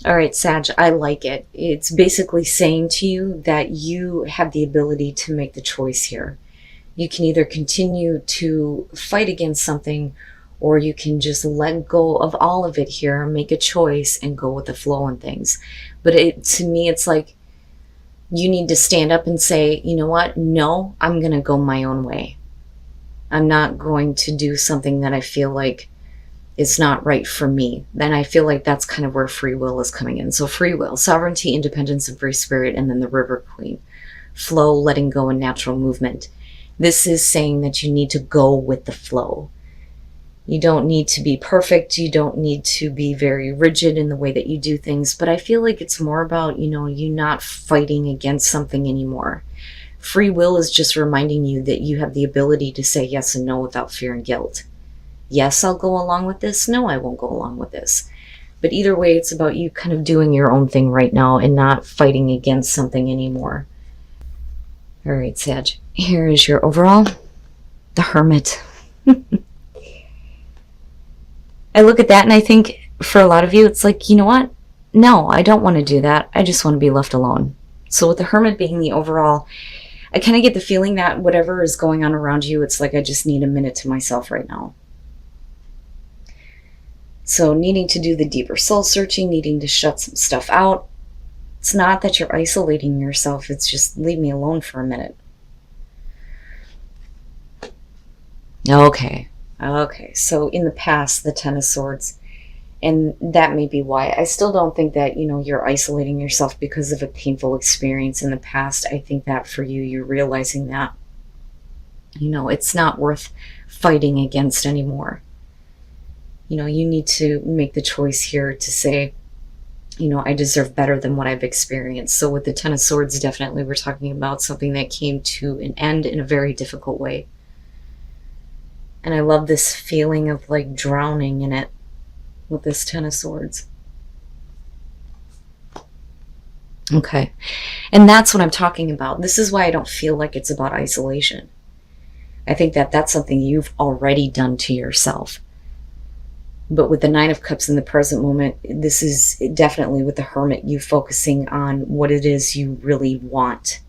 All right, Sag, I like it. It's basically saying to you that you have the ability to make the choice here. You can either continue to fight against something, or you can just let go of all of it here, make a choice, and go with the flow and things. But to me, it's like you need to stand up and say, you know what? No, I'm going to go my own way. I'm not going to do something that I feel like is not right for me. Then I feel like that's kind of where free will is coming in. So free will, sovereignty, independence, and free spirit, and then the river queen. Flow, letting go, and natural movement. This is saying that you need to go with the flow. You don't need to be perfect. You don't need to be very rigid in the way that you do things. But I feel like it's more about, you not fighting against something anymore. Free will is just reminding you that you have the ability to say yes and no without fear and guilt. Yes, I'll go along with this. No, I won't go along with this. But either way, it's about you kind of doing your own thing right now and not fighting against something anymore. All right, Sag. Here is your overall. The Hermit. I look at that and I think for a lot of you, it's like, you know what? No, I don't want to do that. I just want to be left alone. So with the Hermit being the overall, I kind of get the feeling that whatever is going on around you, it's like I just need a minute to myself right now. So needing to do the deeper soul searching, needing to shut some stuff out. It's not that you're isolating yourself. It's just leave me alone for a minute. Okay. So in the past, the Ten of Swords, and that may be why. I still don't think that, you're isolating yourself because of a painful experience in the past. I think that for you, you're realizing that, it's not worth fighting against anymore. You need to make the choice here to say, I deserve better than what I've experienced. So with the Ten of Swords, definitely we're talking about something that came to an end in a very difficult way. And I love this feeling of like drowning in it with this Ten of Swords. Okay. And that's what I'm talking about. This is why I don't feel like it's about isolation. I think that that's something you've already done to yourself. But with the Nine of Cups in the present moment, this is definitely with the Hermit, you focusing on what it is you really want.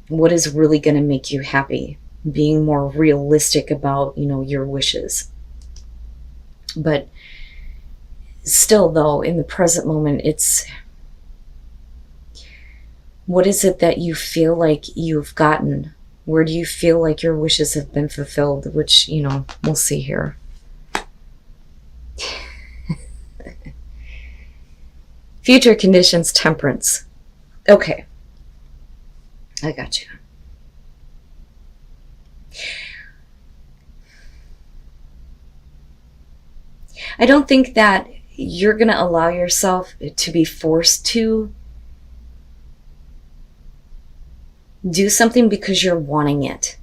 What is really going to make you happy? Being more realistic about, your wishes. But still, though, in the present moment, it's what is it that you feel like you've gotten? Where do you feel like your wishes have been fulfilled? Which, we'll see here. Future conditions, Temperance. Okay. I got you. I don't think that you're going to allow yourself to be forced to do something because you're wanting it.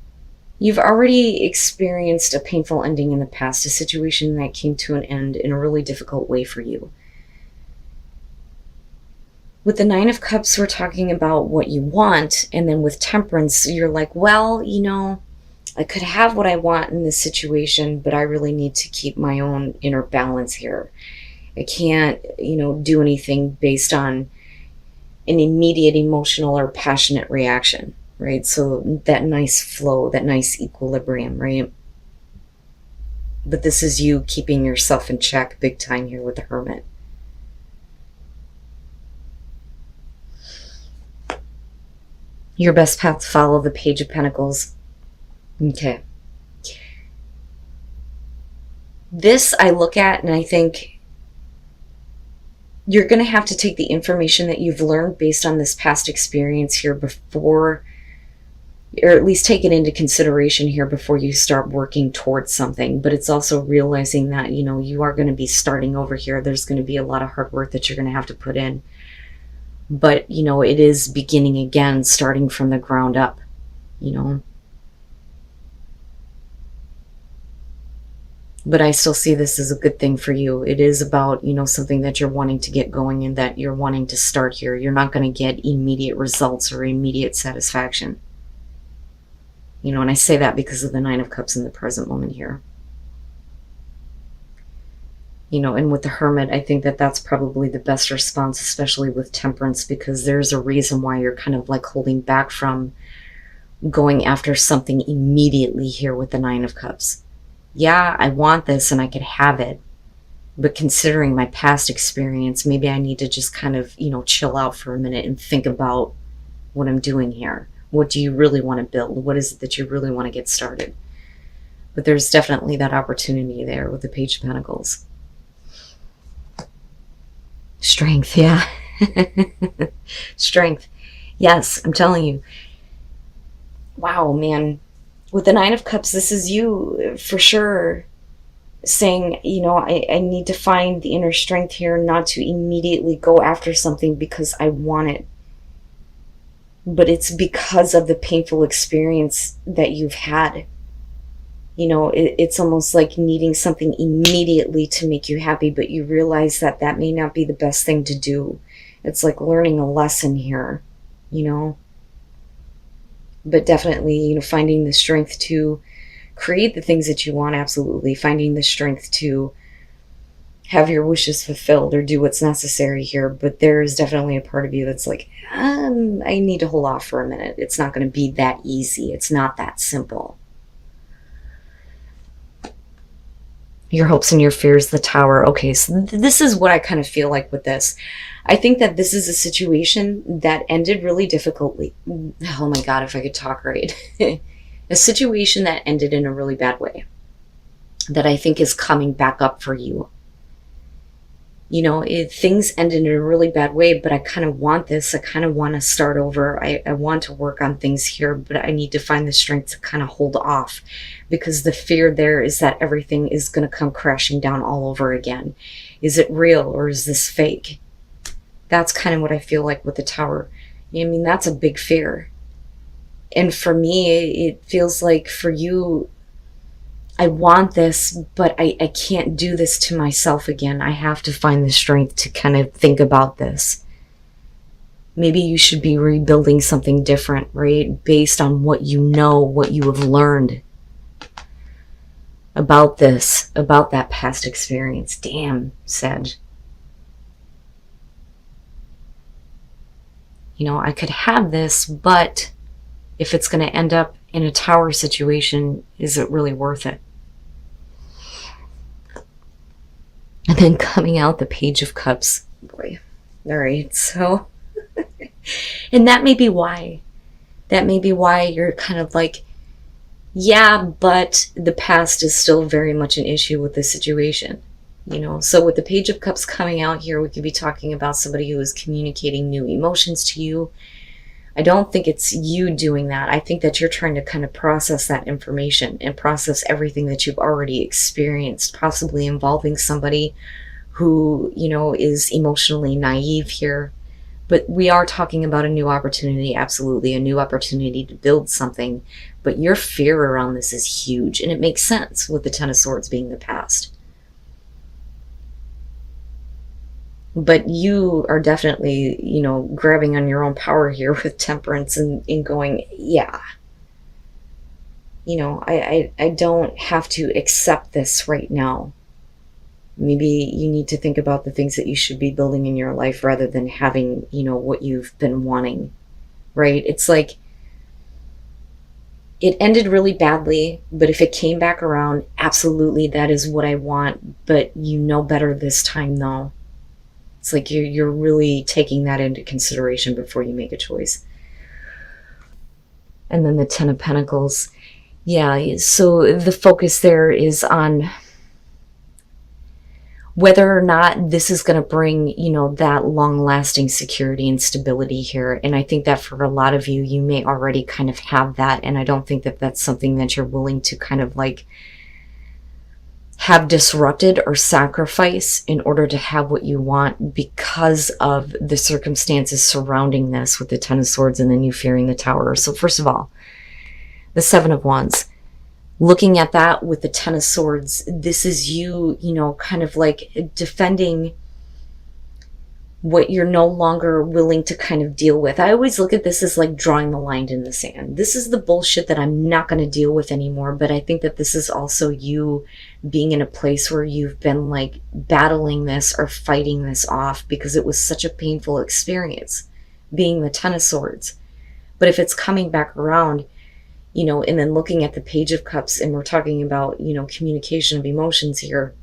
You've already experienced a painful ending in the past, a situation that came to an end in a really difficult way for you. With the Nine of Cups, we're talking about what you want, and then with Temperance, you're like, well, I could have what I want in this situation, but I really need to keep my own inner balance here. I can't, do anything based on an immediate emotional or passionate reaction, right? So that nice flow, that nice equilibrium, right? But this is you keeping yourself in check big time here with the Hermit. Your best path to follow, the Page of Pentacles. Okay. This I look at and I think you're going to have to take the information that you've learned based on this past experience here before, or at least take it into consideration here before you start working towards something. But it's also realizing that, you are going to be starting over here. There's going to be a lot of hard work that you're going to have to put in. But, it is beginning again, starting from the ground up, But I still see this as a good thing for you. It is about, something that you're wanting to get going and that you're wanting to start here. You're not going to get immediate results or immediate satisfaction. And I say that because of the Nine of Cups in the present moment here. And with the Hermit, I think that that's probably the best response, especially with Temperance, because there's a reason why you're kind of like holding back from going after something immediately here with the Nine of Cups. Yeah, I want this and I could have it, but considering my past experience, maybe I need to just kind of, chill out for a minute and think about what I'm doing here. What do you really want to build? What is it that you really want to get started? But there's definitely that opportunity there with the Page of Pentacles. Strength, yeah. Strength. Yes, I'm telling you. Wow, man. With the Nine of Cups, this is you for sure saying, I need to find the inner strength here not to immediately go after something because I want it. But it's because of the painful experience that you've had. It's almost like needing something immediately to make you happy, but you realize that that may not be the best thing to do. It's like learning a lesson here, But definitely, finding the strength to create the things that you want, absolutely. Finding the strength to have your wishes fulfilled or do what's necessary here. But there is definitely a part of you that's like, I need to hold off for a minute. It's not going to be that easy. It's not that simple. Your hopes and your fears, the Tower. Okay, so this is what I kind of feel like with this. I think that this is a situation that ended really difficultly. Oh my God, if I could talk right. A situation that ended in a really bad way that I think is coming back up for you. Things ended in a really bad way, but I kind of want this. I kind of want to start over. I want to work on things here, but I need to find the strength to kind of hold off, because the fear there is that everything is going to come crashing down all over again. Is it real or is this fake? That's kind of what I feel like with the Tower. That's a big fear. And for me, it feels like for you, I want this, but I can't do this to myself again. I have to find the strength to kind of think about this. Maybe you should be rebuilding something different, right? Based on what you know, what you have learned about this, about that past experience. Damn, Sag. I could have this, but if it's going to end up in a Tower situation, is it really worth it? And then coming out the Page of Cups. Boy. All right. So, and that may be why. That may be why you're kind of like, yeah, but the past is still very much an issue with this situation. So with the Page of Cups coming out here, we could be talking about somebody who is communicating new emotions to you. I don't think it's you doing that. I think that you're trying to kind of process that information and process everything that you've already experienced, possibly involving somebody who, is emotionally naive here. But we are talking about a new opportunity, absolutely, a new opportunity to build something. But your fear around this is huge, and it makes sense with the Ten of Swords being the past. But you are definitely, grabbing on your own power here with Temperance and going, yeah. I don't have to accept this right now. Maybe you need to think about the things that you should be building in your life rather than having, what you've been wanting, right? It's like, it ended really badly, but if it came back around, absolutely, that is what I want. But you know better this time, though. It's like you're really taking that into consideration before you make a choice. And then the Ten of Pentacles. Yeah, so the focus there is on whether or not this is going to bring, that long-lasting security and stability here. And I think that for a lot of you, you may already kind of have that. And I don't think that that's something that you're willing to kind of like have disrupted or sacrifice in order to have what you want because of the circumstances surrounding this with the Ten of Swords and then you fearing the Tower. So first of all, the Seven of Wands. Looking at that with the Ten of Swords, this is you, kind of like defending what you're no longer willing to kind of deal with. I always look at this as like drawing the line in the sand. This is the bullshit that I'm not going to deal with anymore. But I think that this is also you being in a place where you've been like battling this or fighting this off because it was such a painful experience, being the Ten of Swords. But if it's coming back around, you know, and then looking at the Page of Cups, and we're talking about, you know, communication of emotions here.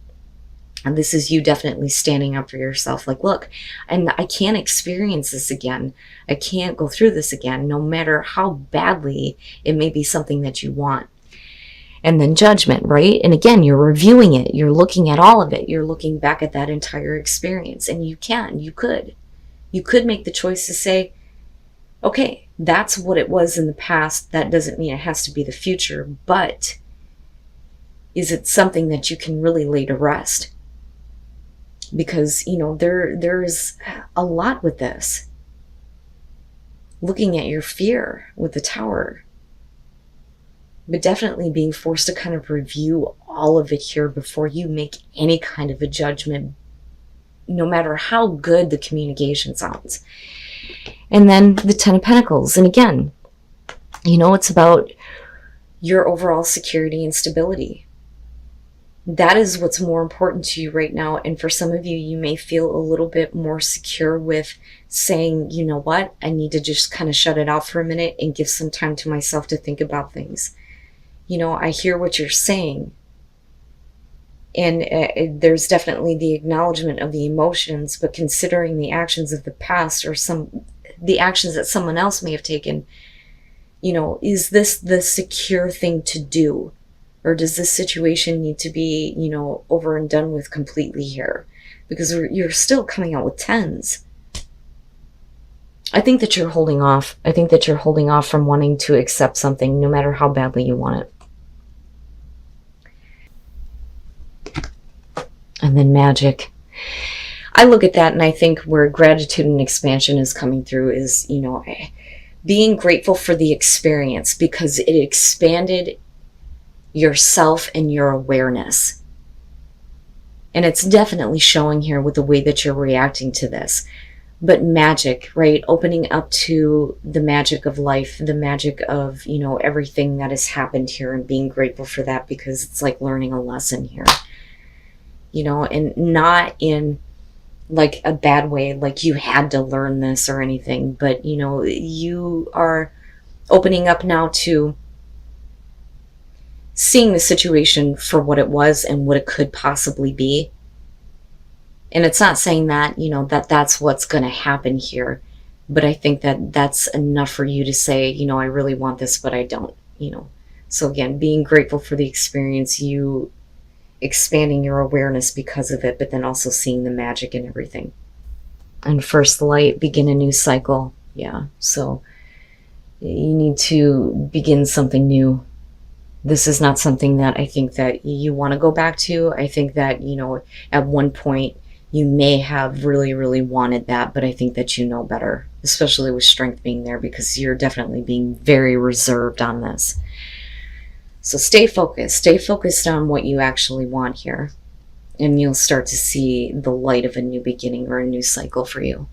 And this is you definitely standing up for yourself. Like, look, and I can't experience this again. I can't go through this again, no matter how badly it may be something that you want. And then Judgment, right? And again, you're reviewing it. You're looking at all of it. You're looking back at that entire experience. And you could make the choice to say, okay, that's what it was in the past. That doesn't mean it has to be the future. But is it something that you can really lay to rest? Because, you know, there's a lot with this. Looking at your fear with the Tower. But definitely being forced to kind of review all of it here before you make any kind of a judgment, no matter how good the communication sounds. And then the Ten of Pentacles. And again, you know, it's about your overall security and stability. That is what's more important to you right now. And for some of you, you may feel a little bit more secure with saying, you know what, I need to just kind of shut it out for a minute and give some time to myself to think about things. You know, I hear what you're saying. And there's definitely the acknowledgement of the emotions, but considering the actions of the past or the actions that someone else may have taken, you know, is this the secure thing to do? Or does this situation need to be, you know, over and done with completely here? Because you're still coming out with tens. I think that you're holding off. I think that you're holding off from wanting to accept something, no matter how badly you want it. And then Magic. I look at that and I think where gratitude and expansion is coming through is, you know, being grateful for the experience because it expanded yourself and your awareness. And it's definitely showing here with the way that you're reacting to this. But magic, right? Opening up to the magic of life, the magic of, you know, everything that has happened here and being grateful for that because it's like learning a lesson here. You know, and not in like a bad way, like you had to learn this or anything, but, you know, you are opening up now to seeing the situation for what it was and what it could possibly be. And it's not saying that, you know, that's what's going to happen here. But I think that that's enough for you to say, you know, I really want this, but I don't, you know. So again, being grateful for the experience, you expanding your awareness because of it, but then also seeing the magic in everything. And first light, begin a new cycle. Yeah, so you need to begin something new. This is not something that I think that you want to go back to. I think that, you know, at one point you may have really, really wanted that, but I think that you know better, especially with Strength being there because you're definitely being very reserved on this. So stay focused on what you actually want here, and you'll start to see the light of a new beginning or a new cycle for you.